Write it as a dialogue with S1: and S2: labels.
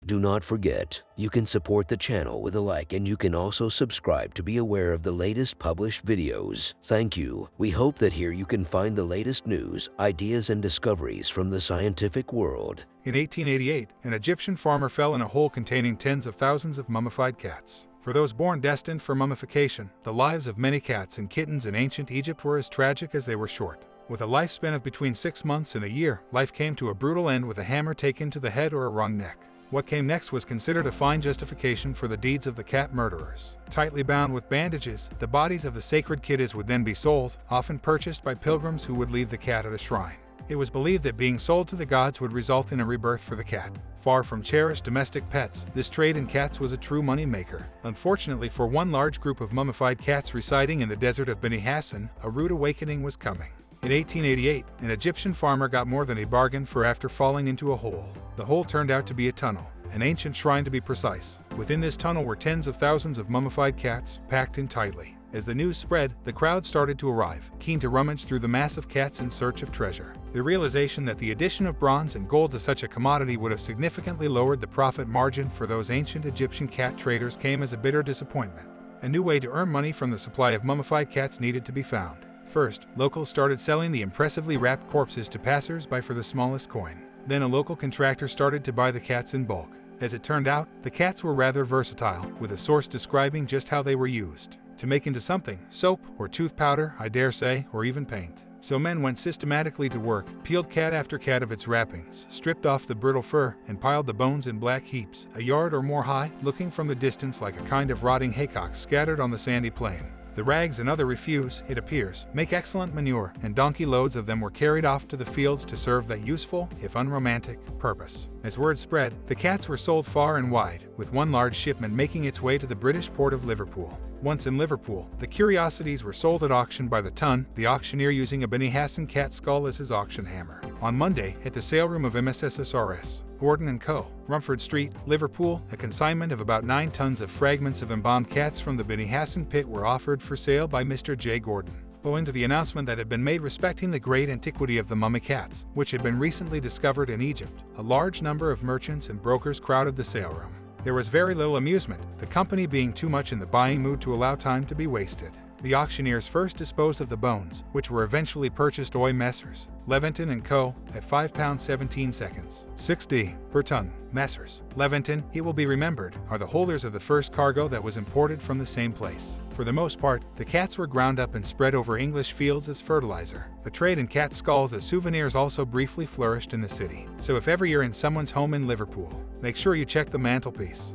S1: Do not forget, you can support the channel with a like, and you can also subscribe to be aware of the latest published videos. Thank you. We hope that here you can find the latest news, ideas, and discoveries from the scientific world.
S2: In 1888, an Egyptian farmer fell in a hole containing tens of thousands of mummified cats. For those born destined for mummification, the lives of many cats and kittens in ancient Egypt were as tragic as they were short. With a lifespan of between 6 months and a year, life came to a brutal end with a hammer taken to the head or a wrung neck. What came next was considered a fine justification for the deeds of the cat murderers. Tightly bound with bandages, the bodies of the sacred kittens would then be sold, often purchased by pilgrims who would leave the cat at a shrine. It was believed that being sold to the gods would result in a rebirth for the cat. Far from cherished domestic pets, this trade in cats was a true money maker. Unfortunately for one large group of mummified cats residing in the desert of Beni Hassan, a rude awakening was coming. In 1888, an Egyptian farmer got more than a bargain for after falling into a hole. The hole turned out to be a tunnel, an ancient shrine to be precise. Within this tunnel were tens of thousands of mummified cats, packed in tightly. As the news spread, the crowd started to arrive, keen to rummage through the mass of cats in search of treasure. The realization that the addition of bronze and gold to such a commodity would have significantly lowered the profit margin for those ancient Egyptian cat traders came as a bitter disappointment. A new way to earn money from the supply of mummified cats needed to be found. First, locals started selling the impressively wrapped corpses to passers-by for the smallest coin. Then a local contractor started to buy the cats in bulk. As it turned out, the cats were rather versatile, with a source describing just how they were used. To make into something, soap or tooth powder, I dare say, or even paint. So men went systematically to work, peeled cat after cat of its wrappings, stripped off the brittle fur, and piled the bones in black heaps, a yard or more high, looking from the distance like a kind of rotting haycock scattered on the sandy plain. The rags and other refuse, it appears, make excellent manure, and donkey loads of them were carried off to the fields to serve that useful, if unromantic, purpose. As word spread, the cats were sold far and wide, with one large shipment making its way to the British port of Liverpool. Once in Liverpool, the curiosities were sold at auction by the ton, the auctioneer using a Beni Hassan cat skull as his auction hammer. On Monday, at the sale room of MSSSRS, Gordon & Co., Rumford Street, Liverpool, a consignment of about 9 tons of fragments of embalmed cats from the Beni Hassan pit were offered for sale by Mr. J. Gordon. Owing to the announcement that had been made respecting the great antiquity of the mummy cats, which had been recently discovered in Egypt, a large number of merchants and brokers crowded the sale room. There was very little amusement, the company being too much in the buying mood to allow time to be wasted. The auctioneers first disposed of the bones, which were eventually purchased by Messrs. Leventon & Co. at £5.17, £6 per ton. Messrs. Leventon, it will be remembered, are the holders of the first cargo that was imported from the same place. For the most part, the cats were ground up and spread over English fields as fertilizer. The trade in cat skulls as souvenirs also briefly flourished in the city. So if ever you're in someone's home in Liverpool, make sure you check the mantelpiece.